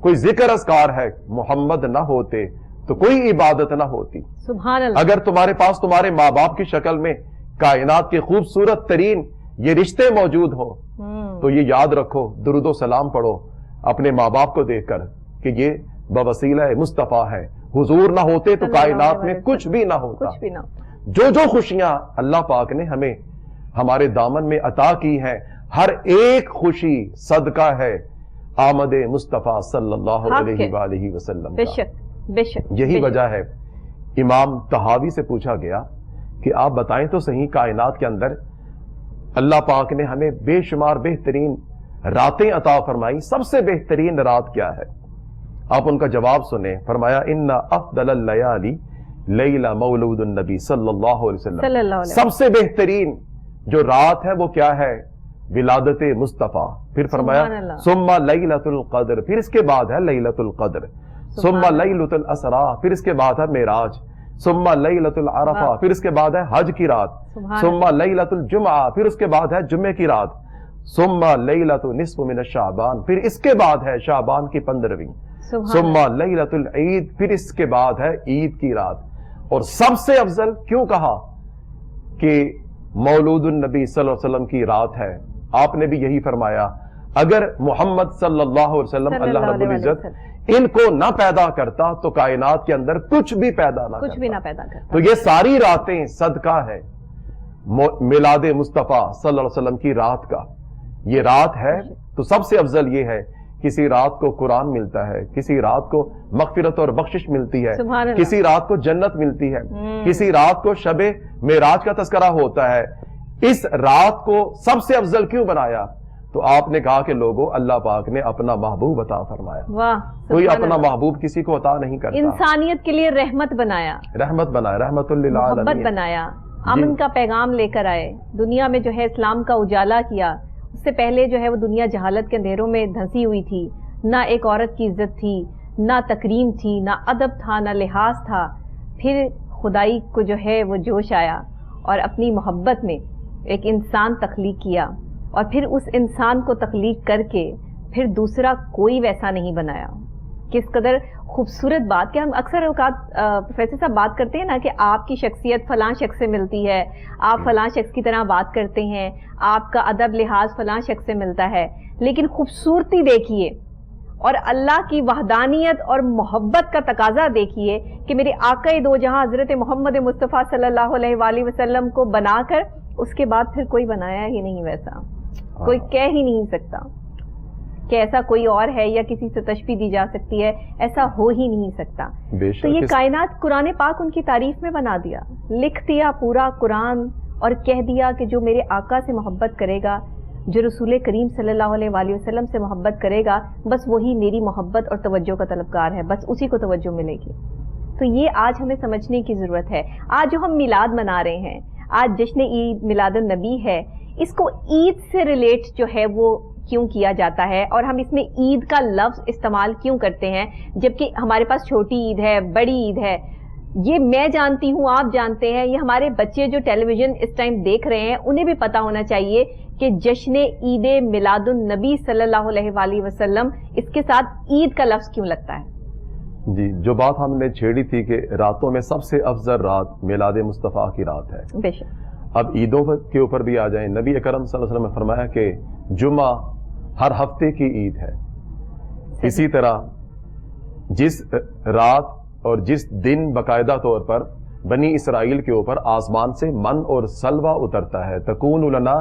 کوئی ذکر اذکار ہے، محمد نہ ہوتے تو کوئی عبادت نہ ہوتی۔ سبحان اللہ۔ اگر تمہارے پاس تمہارے ماں باپ کی شکل میں کائنات کے خوبصورت ترین یہ رشتے موجود ہوں تو یہ یاد رکھو، درود و سلام پڑھو اپنے ماں باپ کو دیکھ کر کہ یہ بوسیلہ مصطفیٰ ہے، حضور نہ ہوتے تو کائنات میں کچھ بھی نہ ہوتا۔ جو خوشیاں اللہ پاک نے ہمیں ہمارے دامن میں عطا کی ہیں، ہر ایک خوشی صدقہ ہے آمد مصطفیٰ صلی اللہ علیہ وآلہ وسلم کا۔ بے شک یہی وجہ ہے امام طحاوی سے پوچھا گیا کہ آپ بتائیں تو صحیح، کائنات کے اندر اللہ پاک نے ہمیں بے شمار بہترین راتیں عطا فرمائی، سب سے بہترین رات کیا ہے؟ آپ ان کا جواب سنیں، فرمایا ان افضل اللیالی لیلہ مولود النبی صلی اللہ علیہ وسلم، سب سے بہترین جو رات ہے وہ کیا ہے؟ ولادت مصطفیٰ۔ پھر فرمایا ثم لیلۃ القدر، پھر اس کے بعد ہے لیلۃ القدر، ثم لیلۃ الاسریٰ، پھر اس کے بعد ہے معراج، ثم لیلۃ العرفہ، پھر اس کے بعد ہے حج کی رات، ثم لیلۃ الجمعہ، پھر اس کے بعد ہے جمعے کی رات، ثم لیلۃ نصف من الشعبان، پھر اس کے بعد ہے شعبان کی 15ویں، ثم لیلۃ العید، پھر اس کے بعد ہے عید کی رات۔ اور سب سے افضل کیوں کہا کہ مولود النبی صلی اللہ علیہ وسلم کی رات ہے؟ آپ نے بھی یہی فرمایا اگر محمد صلی اللہ علیہ وسلم اللہ رب العزت ان کو نہ پیدا کرتا تو کائنات کے اندر کچھ بھی پیدا نہ کرتا۔ تو یہ ساری راتیں صدقہ ہے میلاد مصطفیٰ صلی اللہ علیہ وسلم کی رات کا۔ یہ رات ہے تو سب سے افضل یہ ہے کسی رات کو قرآن ملتا ہے، کسی رات کو مغفرت اور بخشش ملتی ہے، کسی رات کو جنت ملتی ہے، کسی رات کو شب معراج کا تذکرہ ہوتا ہے۔ اس رات کو سب سے افضل کیوں بنایا؟ تو آپ نے کہا کہ لوگوں اللہ پاک نے اپنا محبوب عطا فرمایا۔ کوئی اپنا محبوب کسی کو عطا نہیں کرتا۔ انسانیت کے لیے رحمت بنایا، رحمت للعالمین، محبت بنایا، امن کا پیغام لے کر آئے، دنیا میں جو ہے اسلام کا اجالا کیا۔ اس سے پہلے جو ہے وہ دنیا جہالت کے اندھیروں میں دھنسی ہوئی تھی، نہ ایک عورت کی عزت تھی، نہ تکریم تھی، نہ ادب تھا، نہ لحاظ تھا۔ پھر خدائی کو جو ہے وہ جوش آیا اور اپنی محبت میں ایک انسان تخلیق کیا، اور پھر اس انسان کو تخلیق کر کے پھر دوسرا کوئی ویسا نہیں بنایا۔ کس قدر خوبصورت بات کہ ہم اکثر اوقات پروفیسر صاحب بات کرتے ہیں نا کہ آپ کی شخصیت فلاں شخص سے ملتی ہے، آپ فلاں شخص کی طرح بات کرتے ہیں، آپ کا ادب لحاظ فلاں شخص سے ملتا ہے، لیکن خوبصورتی دیکھیے اور اللہ کی وحدانیت اور محبت کا تقاضا دیکھیے کہ میرے آقا دو جہاں حضرت محمد مصطفیٰ صلی اللہ علیہ وآلہ وسلم کو بنا کر اس کے بعد پھر کوئی بنایا ہی نہیں ویسا، کوئی کہہ ہی نہیں سکتا کہ ایسا کوئی اور ہے یا کسی سے تشبیہ دی جا سکتی ہے، ایسا ہو ہی نہیں سکتا۔ تو یہ کائنات قرآن پاک ان کی تعریف میں بنا دیا، لکھ دیا پورا قرآن اور کہہ دیا کہ جو میرے آقا سے محبت کرے گا، جو رسول کریم صلی اللہ علیہ وآلہ وسلم سے محبت کرے گا، بس وہی میری محبت اور توجہ کا طلبگار ہے، بس اسی کو توجہ ملے گی۔ تو یہ آج ہمیں سمجھنے کی ضرورت ہے۔ آج جو ہم میلاد منا رہے ہیں، آج جشن عید میلاد النبی ہے، اس کو عید سے ریلیٹ جو ہے وہ کیوں کیا جاتا ہے، اور ہم اس میں عید کا لفظ استعمال کیوں کرتے ہیں جبکہ ہمارے پاس چھوٹی عید ہے، بڑی عید ہے؟ یہ میں جانتی ہوں، آپ جانتے ہیں، یہ ہمارے بچے جو ٹیلی ویژن اس ٹائم دیکھ رہے ہیں انہیں بھی پتا ہونا چاہیے کہ جشن عید میلاد النبی صلی اللہ علیہ وآلہ وسلم اس کے ساتھ عید کا لفظ کیوں لگتا ہے۔ جی، جو بات ہم نے چھیڑی تھی کہ راتوں میں سب سے افضل رات میلاد مصطفیٰ کی رات ہے، بے شک۔ اب عیدوں کے اوپر بھی آ جائیں، نبی اکرم صلی اللہ علیہ وسلم نے فرمایا کہ جمعہ ہر ہفتے کی عید ہے۔ اسی طرح جس رات اور جس دن باقاعدہ طور پر بنی اسرائیل کے اوپر آسمان سے من اور سلوہ اترتا ہے، تکون لنا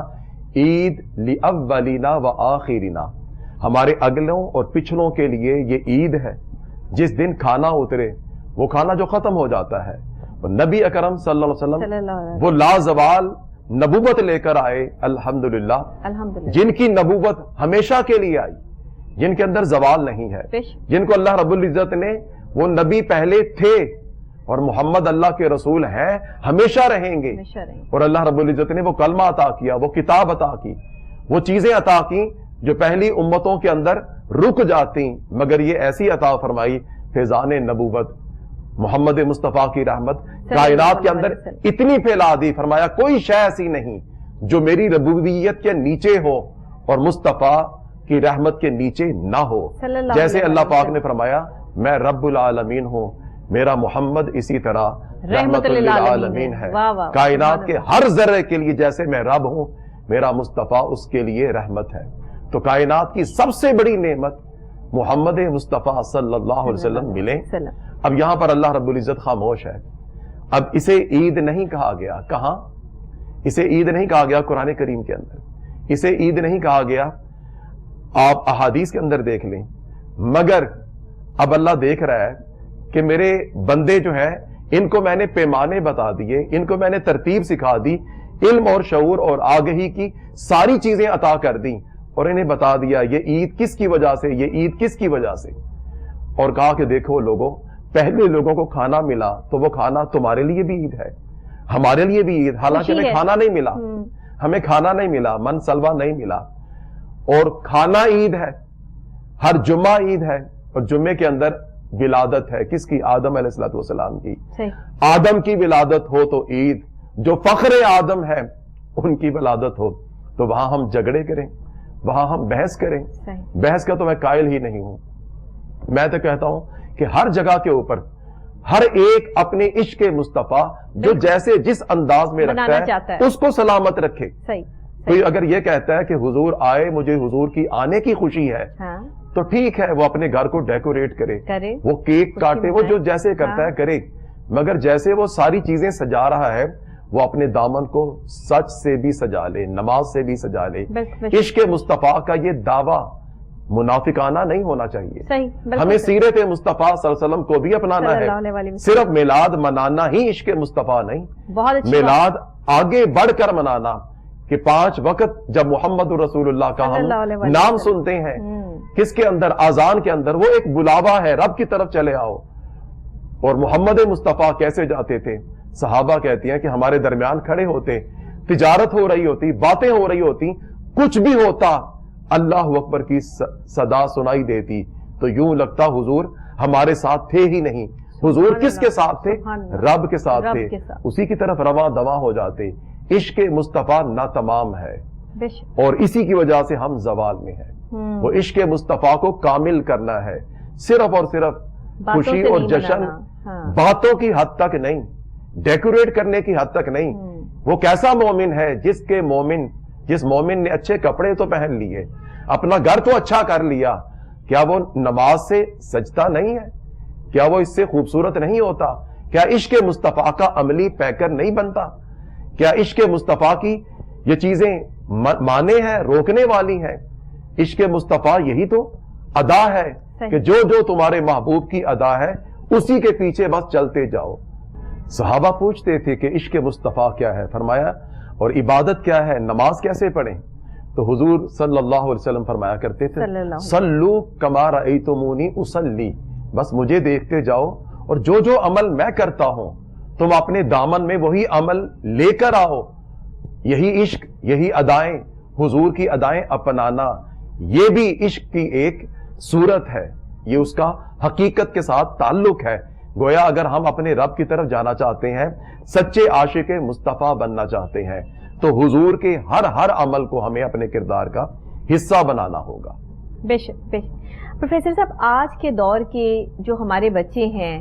عید لاولینا و آخرینا، ہمارے اگلوں اور پچھلوں کے لیے یہ عید ہے۔ جس دن کھانا اترے وہ کھانا جو ختم ہو جاتا ہے، اور نبی اکرم صلی اللہ علیہ وسلم وہ لازوال نبوت لے کر آئے، الحمدللہ، جن کی نبوت ہمیشہ کے لیے آئی، جن کے اندر زوال نہیں ہے، جن کو اللہ رب العزت نے، وہ نبی پہلے تھے اور محمد اللہ کے رسول ہیں، ہمیشہ رہیں گے، اور اللہ رب العزت نے وہ کلمہ عطا کیا، وہ کتاب عطا کی، وہ چیزیں عطا کی جو پہلی امتوں کے اندر رک جاتی، مگر یہ ایسی عطا فرمائی فیضان نبوت، محمد مصطفیٰ کی رحمت کائنات کے اندر اتنی پھیلا دی، فرمایا کوئی شے ایسی نہیں جو میری ربوبیت کے نیچے ہو اور مصطفیٰ کی رحمت کے نیچے نہ ہو. جیسے اللہ پاک نے فرمایا میں رب العالمین ہوں, میرا محمد اسی طرح رحمت للعالمین ہے. کائنات کے ہر ذرے کے لیے جیسے میں رب ہوں, میرا مصطفیٰ اس کے لیے رحمت ہے. تو کائنات کی سب سے بڑی نعمت محمد مصطفیٰ صلی اللہ علیہ وسلم ملے. اب یہاں پر اللہ رب العزت خاموش ہے. اب اسے عید نہیں کہا گیا. کہاں اسے عید نہیں کہا گیا؟ قرآن کریم کے اندر. اسے عید نہیں کہا گیا, آپ احادیث کے اندر دیکھ لیں. مگر اب اللہ دیکھ رہا ہے کہ میرے بندے جو ہیں ان کو میں نے پیمانے بتا دیے, ان کو میں نے ترتیب سکھا دی, علم اور شعور اور آگہی کی ساری چیزیں عطا کر دی, اور انہیں بتا دیا یہ عید کس کی وجہ سے, یہ عید کس کی وجہ سے. اور کہا کہ دیکھو لوگوں, پہلے لوگوں کو کھانا ملا تو وہ کھانا تمہارے لیے بھی عید ہے, ہمارے لیے بھی عید. حالانکہ ہمیں کھانا نہیں ملا, ہمیں کھانا نہیں ملا, من سلوا نہیں ملا, اور کھانا عید ہے. ہر جمعہ عید ہے, اور جمعے کے اندر ولادت ہے. کس کی؟ آدم علیہ السلام کی. آدم کی ولادت ہو تو عید. جو فخر آدم ہے ان کی ولادت ہو تو وہاں ہم جھگڑے کریں, وہاں ہم بحث کریں. بحث کا تو میں قائل ہی نہیں ہوں. میں تو کہتا ہوں کہ ہر جگہ کے اوپر ہر ایک اپنے عشق مصطفیٰ جو جیسے جس انداز میں رکھتا ہے اس کو سلامت رکھے. کوئی اگر یہ کہتا ہے کہ حضور آئے, مجھے حضور کی آنے کی خوشی ہے, تو ٹھیک ہے, وہ اپنے گھر کو ڈیکوریٹ کرے, وہ کیک کاٹے, وہ جو جیسے کرتا ہے کرے. مگر جیسے وہ ساری چیزیں سجا رہا ہے, وہ اپنے دامن کو سچ سے بھی سجا لے, نماز سے بھی سجا لے. عشق مصطفیٰ کا یہ دعویٰ منافقانہ نہیں ہونا چاہیے. ہمیں سیرت مصطفیٰ صلی اللہ علیہ وسلم کو بھی اپنانا ہے. صرف میلاد منانا ہی عشق مصطفیٰ نہیں, میلاد آگے بڑھ کر منانا کہ 5 وقت جب محمد رسول اللہ کا ہم نام سنتے ہیں, کس کے اندر؟ آذان کے اندر. وہ ایک بلاوا ہے, رب کی طرف چلے آؤ. اور محمد مصطفیٰ کیسے جاتے تھے؟ صحابہ کہتی ہیں کہ ہمارے درمیان کھڑے ہوتے, تجارت ہو رہی ہوتی, باتیں ہو رہی ہوتی, کچھ بھی ہوتا, اللہ اکبر کی صدا سنائی دیتی تو یوں لگتا حضور ہمارے ساتھ تھے ہی نہیں. حضور کس کے ساتھ تھے؟ رب کے ساتھ تھے. اسی کی طرف رواں دواں ہو جاتے. عشق مصطفیٰ ناتمام ہے, اور اسی کی وجہ سے ہم زوال میں ہیں. وہ عشق مصطفیٰ کو کامل کرنا ہے, صرف اور صرف خوشی اور جشن باتوں کی حد تک نہیں, ڈیکوریٹ کرنے کی حد تک نہیں. وہ کیسا مومن ہے جس مومن نے اچھے کپڑے تو پہن لیے, اپنا گھر تو اچھا کر لیا, کیا وہ نماز سے سجدہ نہیں ہے؟ کیا وہ اس سے خوبصورت نہیں ہوتا؟ کیا عشق مصطفیٰ کا عملی پیکر نہیں بنتا؟ کیا عشق مصطفیٰ کی یہ چیزیں مانے ہیں, روکنے والی ہیں؟ عشق مصطفیٰ یہی تو ادا ہے کہ جو تمہارے محبوب کی ادا ہے اسی کے پیچھے بس چلتے جاؤ. صحابہ پوچھتے تھے کہ عشق مصطفیٰ کیا ہے؟ فرمایا اور عبادت کیا ہے, نماز کیسے پڑھیں؟ تو حضور صلی اللہ علیہ وسلم فرمایا کرتے تھے صلو کما رأیتمونی اصلی, بس مجھے دیکھتے جاؤ, اور جو عمل میں کرتا ہوں تم اپنے دامن میں وہی عمل لے کر آؤ. یہی عشق, یہی ادائیں, حضور کی ادائیں اپنانا, یہ بھی عشق کی ایک صورت ہے, یہ اس کا حقیقت کے ساتھ تعلق ہے. گویا اگر ہم اپنے رب کی طرف جانا چاہتے ہیں, سچے عاشق مصطفیٰ بننا چاہتے ہیں, تو حضور کے ہر عمل کو ہمیں اپنے کردار کا حصہ بنانا ہوگا. بے شک. پروفیسر صاحب, آج کے دور کے جو ہمارے بچے ہیں,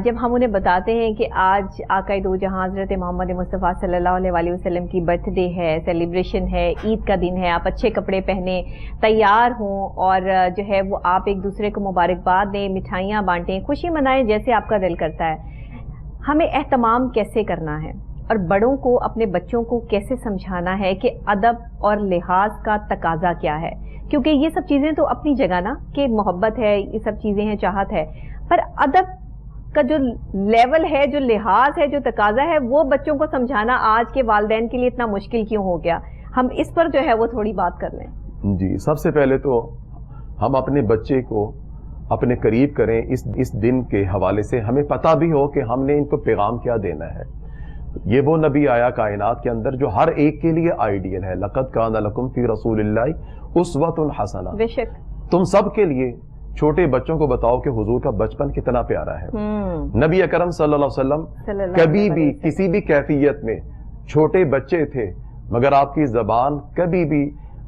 جب ہم انہیں بتاتے ہیں کہ آج آقا دو جہاں حضرت محمد مصطفیٰ صلی اللہ علیہ وسلم کی برتھ ڈے ہے, سیلیبریشن ہے, عید کا دن ہے, آپ اچھے کپڑے پہنے تیار ہوں, اور جو ہے وہ آپ ایک دوسرے کو مبارکباد دیں, مٹھائیاں بانٹیں, خوشی منائیں جیسے آپ کا دل کرتا ہے, ہمیں اہتمام کیسے کرنا ہے, اور بڑوں کو اپنے بچوں کو کیسے سمجھانا ہے کہ ادب اور لحاظ کا تقاضا کیا ہے؟ کیونکہ یہ سب چیزیں تو اپنی جگہ نا, کہ محبت ہے, یہ سب چیزیں ہیں, چاہت ہے, پر ادب کا جو لیول ہے, جو لحاظ ہے, جو تقاضا ہے, وہ بچوں کو سمجھانا آج کے والدین کے لیے اتنا مشکل کیوں ہو گیا؟ ہم اس پر جو ہے وہ تھوڑی بات کر لیں. جی, سب سے پہلے تو ہم اپنے بچے کو اپنے قریب کریں اس دن کے حوالے سے, ہمیں پتہ بھی ہو کہ ہم نے ان کو پیغام کیا دینا ہے. یہ وہ نبی آیا کائنات کے اندر جو ہر ایک کے لیے آئیڈیل ہے. لقد کان لکم فی رسول اللہ اسوۃ حسنہ. بے شک. تم سب کے لیے, چھوٹے بچوں کو بتاؤ کہ حضور کا بچپن کتنا پیارا ہے. نبی اکرم صلی اللہ علیہ وسلم کبھی بھی کسی بھی کیفیت میں چھوٹے بچے تھے, مگر آپ کی زبان کبھی بھی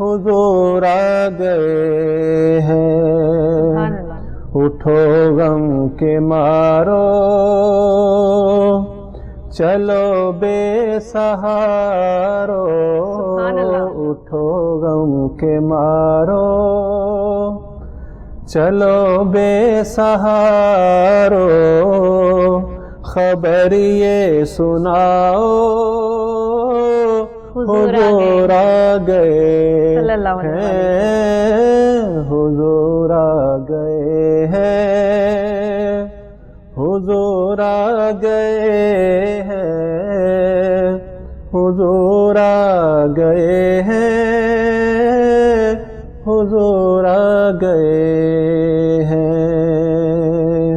حضور آ گئے ہیں، اٹھو غم کے مارو چلو بے سہارو، اٹھو غم کے مارو چلو بے سہارو، خبر یہ سناؤ حضور آ گئے ہیں، حضور آ گئے ہیں، حضور آ گئے ہیں، حضور آ گئے ہیں، حضور آ گئے ہیں،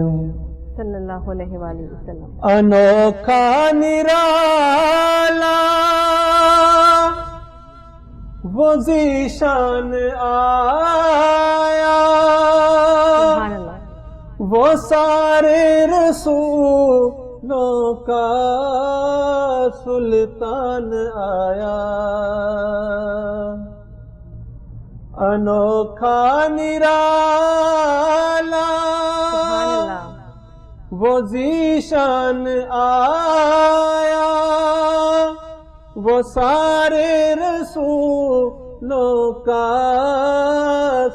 صلی اللہ علیہ وآلہ وسلم۔ انوکھا نرالا وہ ذیشان آیا، وہ سارے رسولوں کا سلطان آیا، انوکھا نرالا وہ ذیشان آیا، وہ سارے رسولوں کا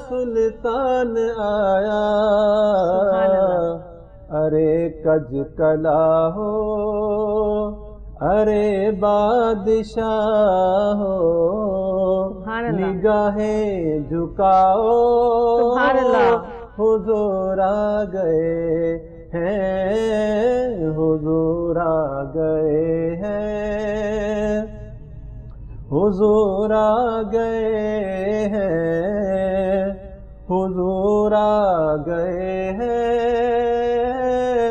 سلطان آیا، ارے کج کلا ہو ارے بادشاہ ہو، نگاہیں جھکاؤ حضور آ گئے ہیں، حضور آ گئے ہیں، حضور آ گئے ہیں، حضور آ گئے ہیں،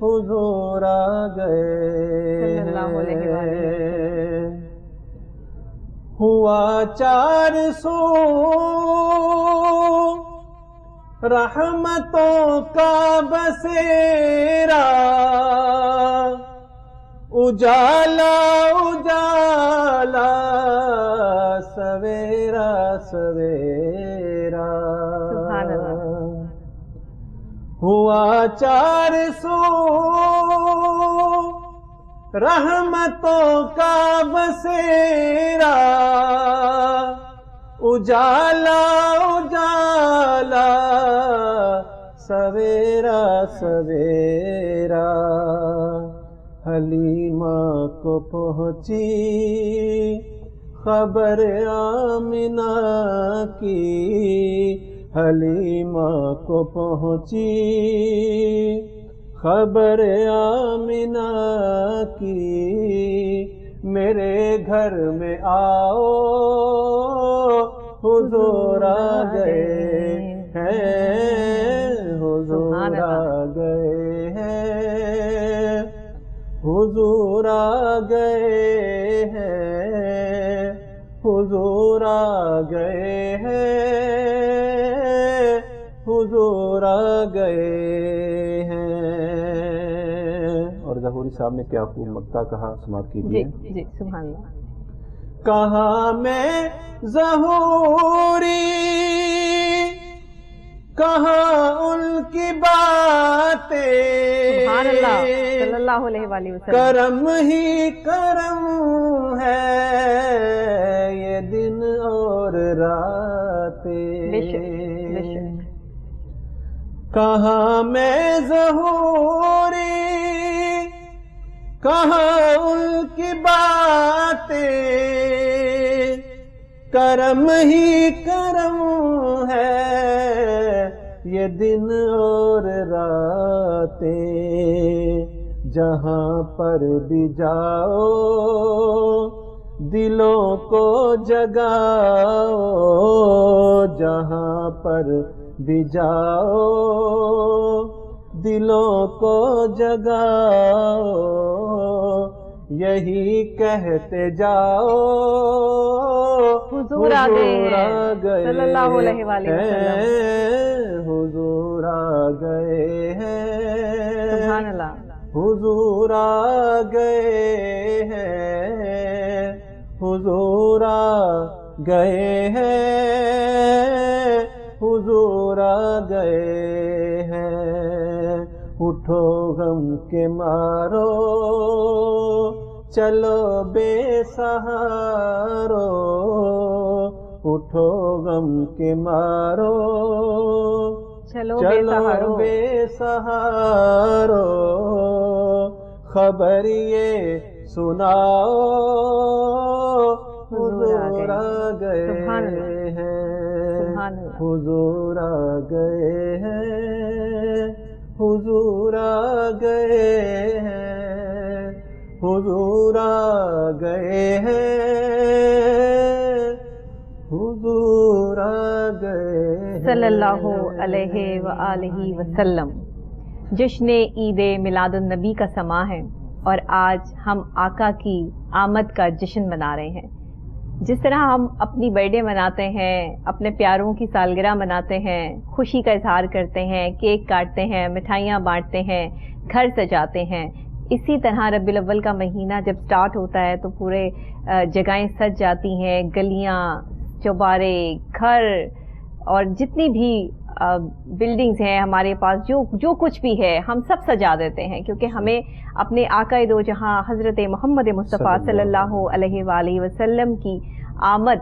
حضور آ گئے ہیں، ہوا 400 رحمتوں کا بسیرا، اجالا اجالا سویرا سویرا، ہوا 400 رحمتوں کا بسیرا، اجالا اجالا سویرا سویرا، حلیمہ کو پہنچی خبر آمنہ کی، حلیمہ کو پہنچی خبر آمنہ کی، میرے گھر میں آؤ حضور آ گئے ہیں، حضور آ گئے ہیں، حضور آ گئے ہیں، حضور آ گئے ہیں، حضور آ گئے ہیں۔ اور ظہوری صاحب نے کیا خوب مقطع کہا، سماعت کیجیے۔ جی سبحان اللہ۔ کہاں میں ظہوری، کہاں ان کی باتیں، سبحان اللہ صلی اللہ علیہ وآلہ وسلم، کرم ہی کرم ہے یہ دن اور راتیں، کہاں میں ظہوری، کہاں ان کی باتیں، کرم ہی کرم ہے یہ دن اور راتیں، جہاں پر بھی جاؤ دلوں کو جگاؤ، جہاں پر بھی جاؤ دلوں کو جگاؤ، یہی کہتے جاؤ حضور آ گئے صلی اللہ علیہ وآلہ وسلم، حضور آ گئے ہیں، سبحان اللہ، حضور آ گئے ہیں، حضور آ گئے ہیں، حضور آ گئے ہیں، اٹھو غم کے مارو چلو بے سہارو، اٹھو غم کے مارو چلو بے سہارو، خبر یہ سناؤ حضور آ گئے ہیں، حضور آ گئے ہیں، حضور آ گئے ہیں، حضور آ گئے ہیں، حضور آ گئے ہیں صلی اللہ علیہ وآلہ وسلم۔ جشن عید میلاد النبی کا سماں ہے اور آج ہم آقا کی آمد کا جشن منا رہے ہیں۔ جس طرح ہم اپنی برتھ ڈے مناتے ہیں، اپنے پیاروں کی سالگرہ مناتے ہیں، خوشی کا اظہار کرتے ہیں، کیک کاٹتے ہیں، مٹھائیاں بانٹتے ہیں، گھر سجاتے ہیں، اسی طرح ربیع الاول کا مہینہ جب سٹارٹ ہوتا ہے تو پورے جگہیں سج جاتی ہیں، گلیاں، چوبارے، گھر اور جتنی بھی بلڈنگز ہیں ہمارے پاس، جو کچھ بھی ہے ہم سب سجا دیتے ہیں، کیونکہ ہمیں اپنے آقا دو جہاں حضرت محمد مصطفیٰ صلی اللہ علیہ وآلہ وسلم کی آمد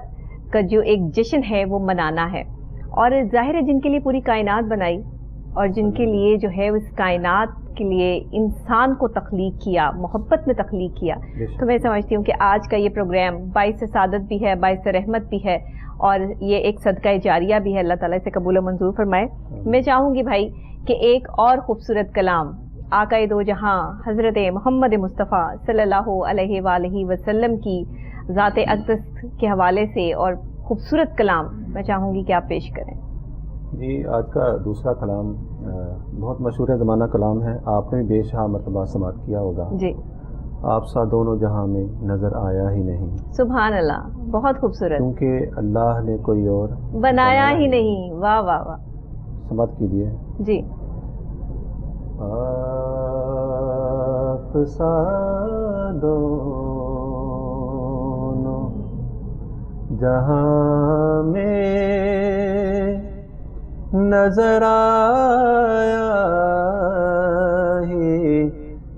کا جو ایک جشن ہے وہ منانا ہے۔ اور ظاہر ہے جن کے لیے پوری کائنات بنائی اور جن کے لیے جو ہے اس کائنات کے لیے انسان کو تخلیق کیا، محبت میں تخلیق کیا، تو میں سمجھتی ہوں کہ آج کا یہ پروگرام باعث سعادت بھی ہے، باعث رحمت بھی ہے، اور یہ ایک صدقہ جاریہ بھی ہے، اللہ تعالیٰ اسے قبول و منظور فرمائے۔ میں چاہوں گی بھائی کہ ایک اور خوبصورت کلام آقا دو جہاں حضرت محمد مصطفیٰ صلی اللہ علیہ وآلہ وسلم کی ذات اقدس کے حوالے سے اور خوبصورت کلام میں چاہوں گی کہ آپ پیش کریں۔ جی، آج کا دوسرا کلام بہت مشہور زمانہ کلام ہے، آپ نے بے شہا مرتبہ سماعت کیا ہوگا۔ جی، آپ سا دونوں جہاں میں نظر آیا ہی نہیں، سبحان اللہ، بہت خوبصورت، کیونکہ اللہ نے کوئی اور بنایا ہی نہیں۔ واہ واہ واہ، سماعت کیجیے۔ جی، آپ سا دونوں جہاں میں نظر آیا ہی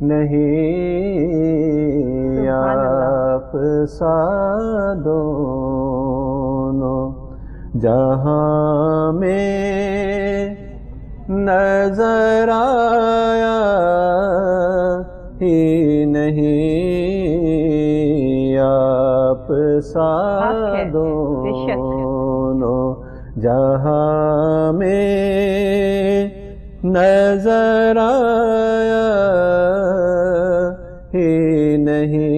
نہیں، آپ سا دونوں جہاں میں نظر آیا ہی نہیں، آپ سا دونوں جہاں میں نظر آیا ہی نہیں،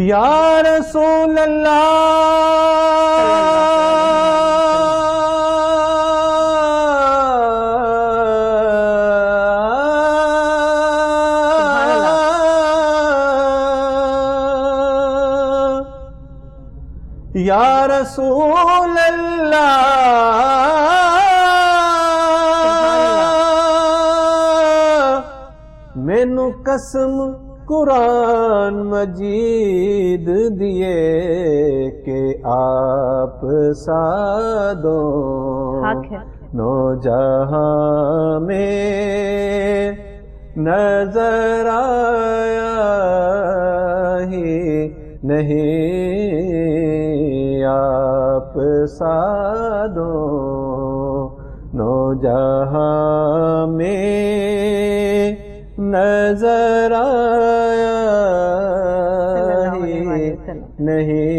یا رسول یا رسول اللہ، مینوں قسم قرآن مجید دیے کہ آپ سا دونوں جہاں میں نظر آیا ہی نہیں، آپ سا دونوں جہاں میں نظر آیا ہی نہیں،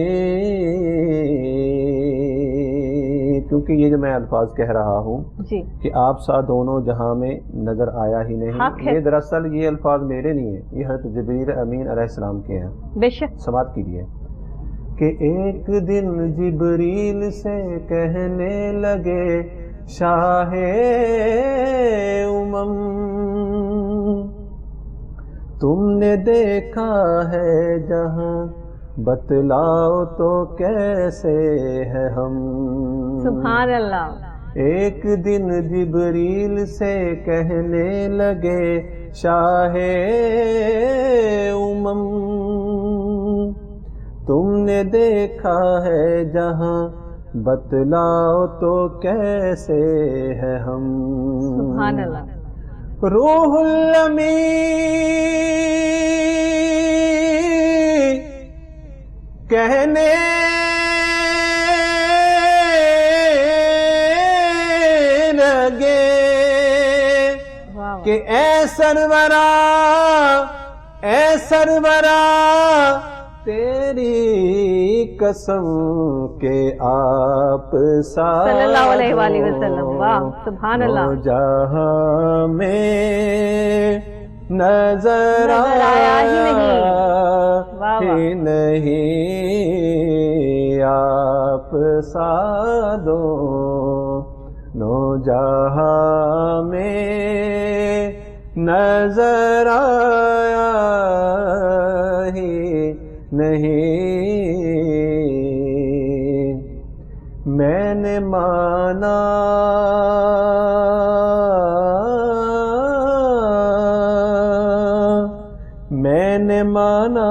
کیونکہ یہ جو میں الفاظ کہہ رہا ہوں جی، کہ آپ سا دونوں جہاں میں نظر آیا ہی نہیں، یہ دراصل یہ الفاظ میرے نہیں ہیں، یہ حضرت جبریل امین علیہ السلام کے ہیں۔ بے شک، سماعت کیجیے کہ ایک دن جبریل سے کہنے لگے شاہ امم، تم نے دیکھا ہے جہاں، بتلاؤ تو کیسے ہے ہم۔ سبحان اللہ، ایک دن جبریل سے کہنے لگے شاہ امم تم نے دیکھا ہے جہاں بتلاؤ تو کیسے ہے ہم. سبحان اللہ. روح الامین کہنے لگے کہ اے سرورا تیری قسم کہ آپ صلی اللہ علیہ وآلہ وسلم. واہ سبحان اللہ. جہاں میں نظر آیا ہی نہیں آپ سادو نو جہاں میں نظر آیا ہی نہیں. میں نے مانا میں نے مانا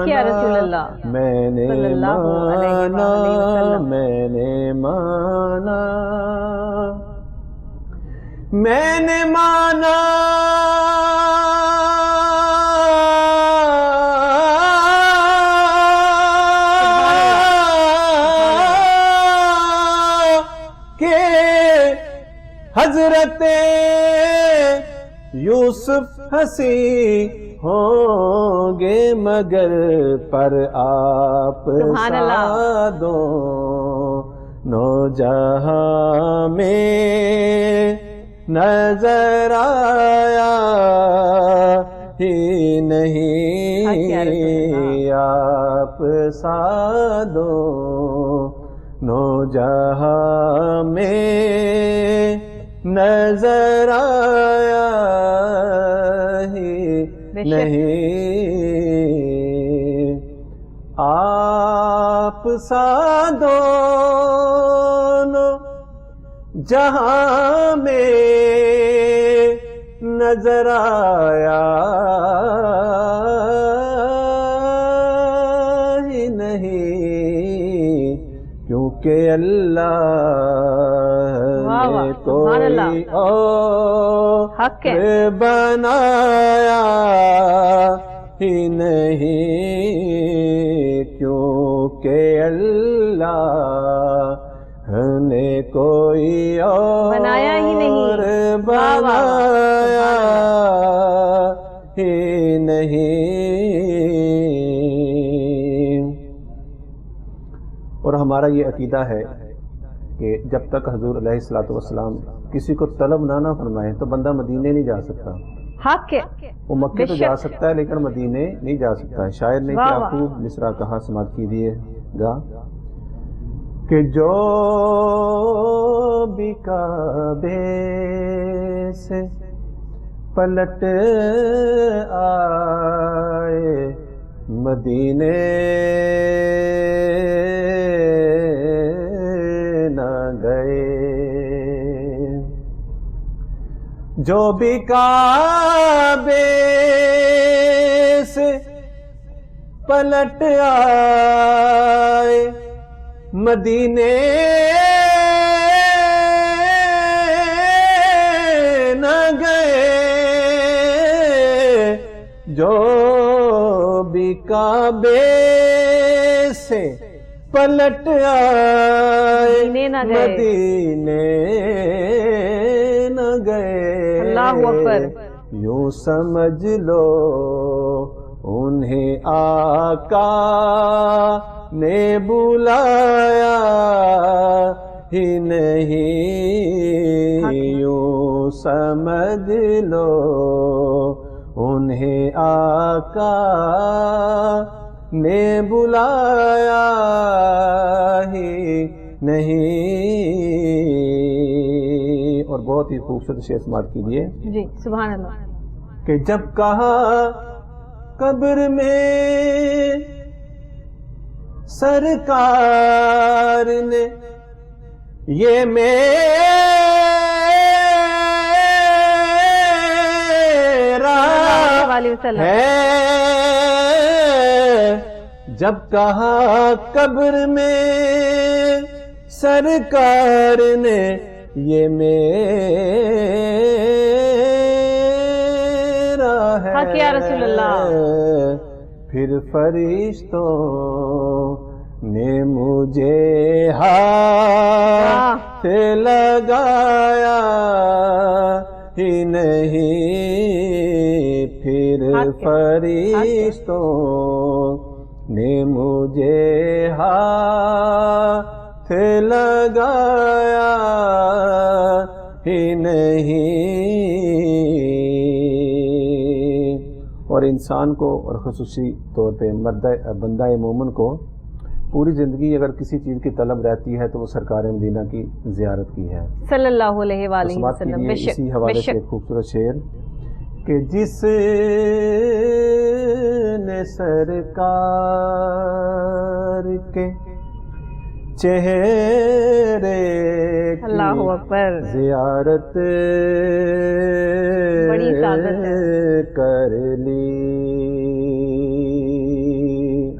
یا رسول اللہ. میں نے مانا میں نے مانا کہ حضرت یوسف ہنسی ہوں گے مگر پر آپ سادو نو جہاں میں نظر آیا ہی نہیں آپ سادو نو جہاں میں نظر آیا ہی نہیں. آپ سادو جہاں میں نظر آیا ہی نہیں کیونکہ اللہ نے کوئی اور بنایا ہی نہیں کیونکہ اللہ نے کوئی اور بنایا ہی نہیں. اور ہمارا یہ عقیدہ ہے کہ جب تک حضور علیہ الصلوۃ والسلام کسی کو طلب نہ فرمائیں تو بندہ مدینے نہیں جا سکتا. حق ہے. وہ مکے تو جا سکتا ہے لیکن مدینے نہیں جا سکتا ہے. شاعر نے کیا خوب مصرع کہا، سماعت کیجیے گا کہ جو بھی کعبے سے پلٹ آئے مدینے نہ گئے، جو بھی کعبے سے پلٹ آئے مدینے نہ گئے، جو بھی کعبے سے پلٹ آئے مدینے نہ گئے. اللہ اکبر. یوں سمجھ لو انہیں آقا نے بلایا ہی نہیں، یوں سمجھ لو انہیں آقا نے بلایا ہی نہیں. اور بہت ہی خوبصورت شعر سماعت کیجیے. جی سبحان اللہ. کہ جب کہا قبر میں سرکار نے یہ میرا ہے جب کہا قبر میں سرکار نے یہ میرا ہے حق یا رسول اللہ. پھر فرشتوں نے مجھے ہاتھ لگایا ہی نہیں، پھر فرشتوں نے مجھے ہاتھ لگایا ہی نہیں. اور انسان کو اور خصوصی طور پہ بندہ مومن کو پوری زندگی اگر کسی چیز کی طلب رہتی ہے تو وہ سرکار مدینہ کی زیارت کی ہے صلی اللہ علیہ وآلہ وسلم. اسی حوالے سے ایک خوبصورت شعر کہ جس نے سرکار کے چہرے اللہ اکبر زیارت بڑی سعادت ہے کر لی.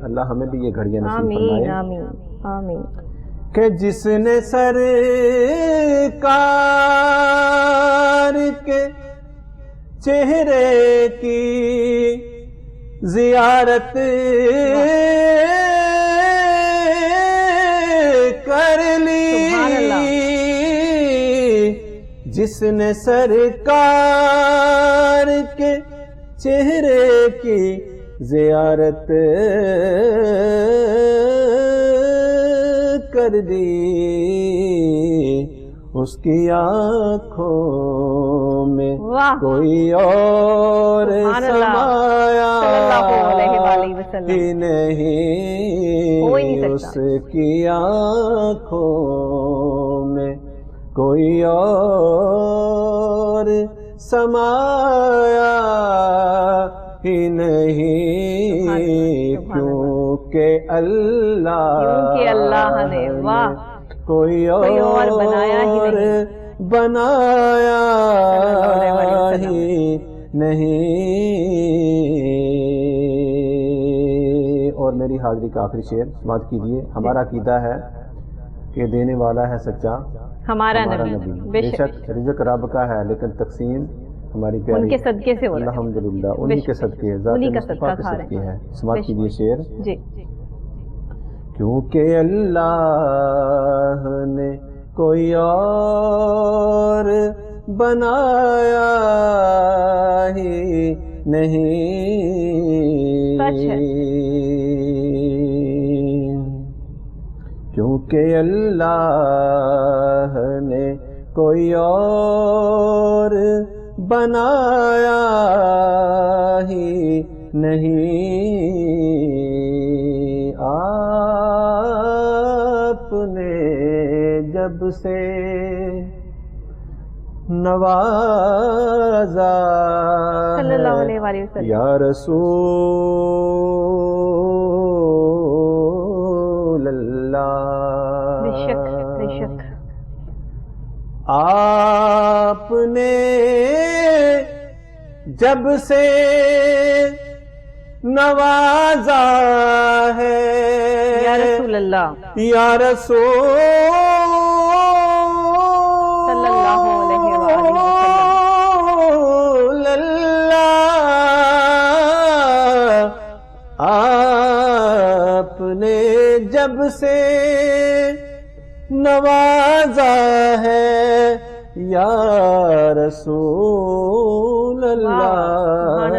اللہ ہمیں بھی یہ گھڑیاں نصیب فرمائے. آمین آمین. کہ جس نے سرکار کے چہرے کی زیارت کر لی، جس نے سرکار کے چہرے کی زیارت کر دی، اس کی آنکھوں میں کوئی اور سمایا ہی نہیں، اس کی آنکھوں میں کوئی اور سمایا ہی نہیں، کیونکہ اللہ نے واہ کوئی اور بنایا ہی نہیں. اور میری حاضری کا آخری شعر سماعت کیجیے. ہمارا عقیدہ ہے کہ دینے والا ہے سچا ہمارا نبی. بے شک رزق رب کا ہے لیکن تقسیم ہماری پیاری ان کے صدقے سے ہو رہا ہے. الحمدللہ انہی کے صدقے، ذات مصطفیٰ کے صدقے ہے. سماعت کیجیے شعر. جی. کیونکہ اللہ نے کوئی اور بنایا ہی نہیں، کیونکہ اللہ نے کوئی اور بنایا ہی نہیں. آپ نے جب سے نوازا صلی اللہ علیہ وسلم یا رسول اللہ، بے شک بے شک آپ نے جب سے نوازا ہے یا رسول اللہ یا رسول صلی اللہ علیہ وآلہ اللہ، آپ نے جب سے نوازا ہے یا رسول اللہ.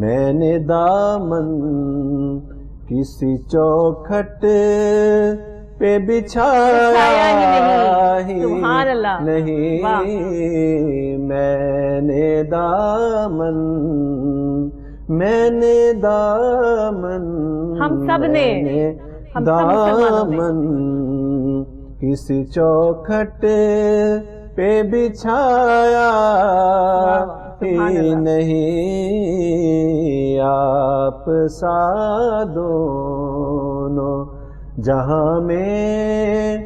میں نے دامن کسی چوکھٹ پہ بچھایا ہی نہیں، میں نے دامن ہم سب نے دامن کسی چوکھٹ پہ بچھایا ہی نہیں، آپ سا دونوں جہاں میں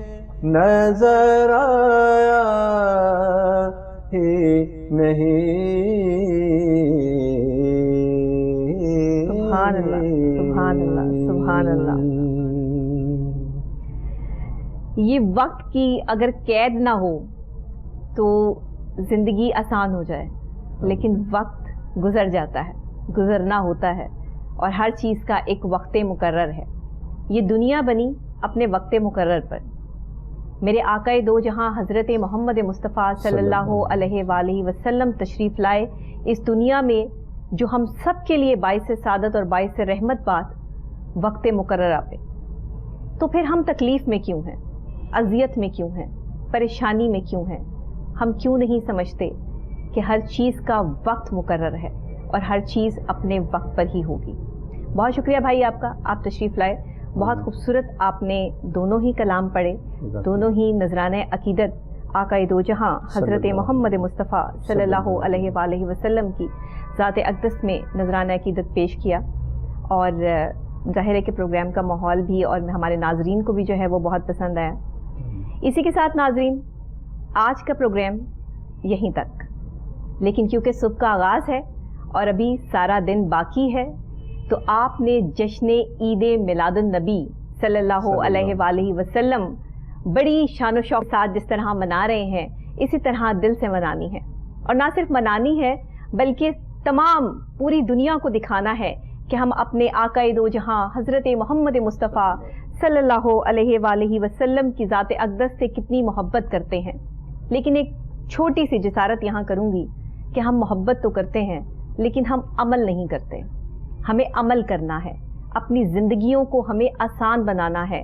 نظر آیا ہی نہیں۔ سبحان اللہ، سبحان اللہ، سبحان اللہ۔ یہ وقت کی اگر قید نہ ہو تو زندگی آسان ہو جائے، لیکن وقت گزر جاتا ہے، گزرنا ہوتا ہے، اور ہر چیز کا ایک وقت مقرر ہے۔ یہ دنیا بنی اپنے وقت مقرر پر۔ میرے آقا دو جہاں حضرت محمد مصطفیٰ صلی اللہ علیہ وآلہ وسلم تشریف لائے اس دنیا میں، جو ہم سب کے لیے باعث سعادت اور باعث رحمت بات وقت مقررہ پہ۔ تو پھر ہم تکلیف میں کیوں ہیں، اذیت میں کیوں ہیں، پریشانی میں کیوں ہیں؟ ہم کیوں نہیں سمجھتے کہ ہر چیز کا وقت مقرر ہے اور ہر چیز اپنے وقت پر ہی ہوگی۔ بہت شکریہ بھائی آپ کا، آپ تشریف لائے، بہت خوبصورت آپ نے دونوں ہی کلام پڑھے، دونوں ہی نذرانہ عقیدت آقا دو جہاں حضرت محمد مصطفیٰ صلی اللہ علیہ وآلہ وسلم کی ذات اقدس میں نذرانہ عقیدت پیش کیا، اور ظاہر ہے کہ پروگرام کا ماحول بھی اور ہمارے ناظرین کو بھی جو ہے وہ بہت پسند آیا۔ اسی کے ساتھ ناظرین، آج کا پروگرام یہیں تک، لیکن کیونکہ صبح کا آغاز ہے اور ابھی سارا دن باقی ہے، تو آپ نے جشن عید میلاد النبی صلی اللہ علیہ وآلہ وسلم بڑی شان و شوق کے ساتھ جس طرح منا رہے ہیں، اسی طرح دل سے منانی ہے، اور نہ صرف منانی ہے بلکہ تمام پوری دنیا کو دکھانا ہے کہ ہم اپنے آقا دو جہاں حضرت محمد مصطفیٰ صلی اللہ علیہ وآلہ وسلم کی ذات اقدس سے کتنی محبت کرتے ہیں۔ لیکن ایک چھوٹی سی جسارت یہاں کروں گی کہ ہم محبت تو کرتے ہیں لیکن ہم عمل نہیں کرتے۔ ہمیں عمل کرنا ہے، اپنی زندگیوں کو ہمیں آسان بنانا ہے۔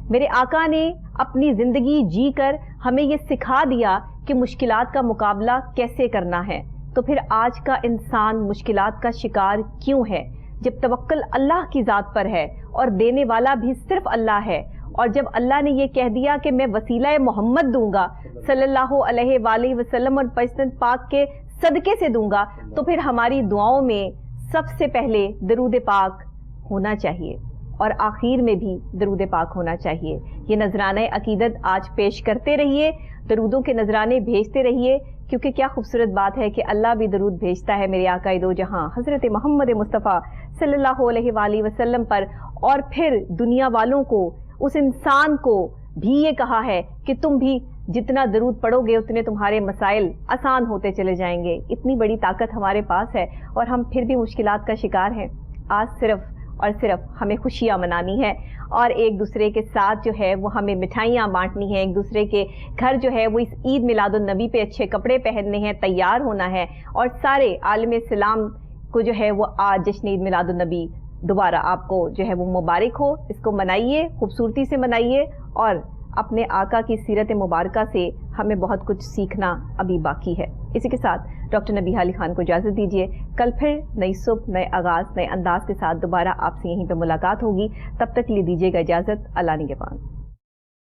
میرے آقا نے اپنی زندگی جی کر ہمیں یہ سکھا دیا کہ مشکلات کا مقابلہ کیسے کرنا ہے۔ تو پھر آج کا انسان مشکلات کا شکار کیوں ہے، جب توکل اللہ کی ذات پر ہے اور دینے والا بھی صرف اللہ ہے، اور جب اللہ نے یہ کہہ دیا کہ میں وسیلہ محمد دوں گا صلی اللہ علیہ وآلہ وسلم اور پیغمبر پاک کے صدقے سے دوں گا، تو پھر ہماری دعاؤں میں سب سے پہلے درود پاک ہونا چاہیے، اور آخر میں بھی درود پاک ہونا چاہیے۔ یہ نذرانہ عقیدت آج پیش کرتے رہیے، درودوں کے نذرانے بھیجتے رہیے، کیونکہ کیا خوبصورت بات ہے کہ اللہ بھی درود بھیجتا ہے میرے آقا دو جہاں حضرت محمد مصطفیٰ صلی اللہ علیہ وآلہ وسلم پر، اور پھر دنیا والوں کو، اس انسان کو بھی یہ کہا ہے کہ تم بھی جتنا درود پڑھو گے اتنے تمہارے مسائل آسان ہوتے چلے جائیں گے۔ اتنی بڑی طاقت ہمارے پاس ہے، اور ہم پھر بھی مشکلات کا شکار ہیں۔ آج صرف اور صرف ہمیں خوشیاں منانی ہے، اور ایک دوسرے کے ساتھ جو ہے وہ ہمیں مٹھائیاں بانٹنی ہیں، ایک دوسرے کے گھر جو ہے وہ اس عید میلاد النبی پہ اچھے کپڑے پہننے ہیں، تیار ہونا ہے، اور سارے عالم اسلام کو جو ہے وہ آج جشن عید میلاد النبی دوبارہ آپ کو جو ہے وہ مبارک ہو۔ اس کو منائیے، خوبصورتی سے منائیے، اور اپنے آقا کی سیرت مبارکہ سے ہمیں بہت کچھ سیکھنا ابھی باقی ہے۔ اسی کے ساتھ ڈاکٹر نبیہہ علی خان کو اجازت دیجیے، کل پھر نئی صبح، نئے آغاز، نئے انداز کے ساتھ دوبارہ آپ سے یہیں پہ ملاقات ہوگی۔ تب تک لیے دیجیے گا اجازت، اللہ نگہبان۔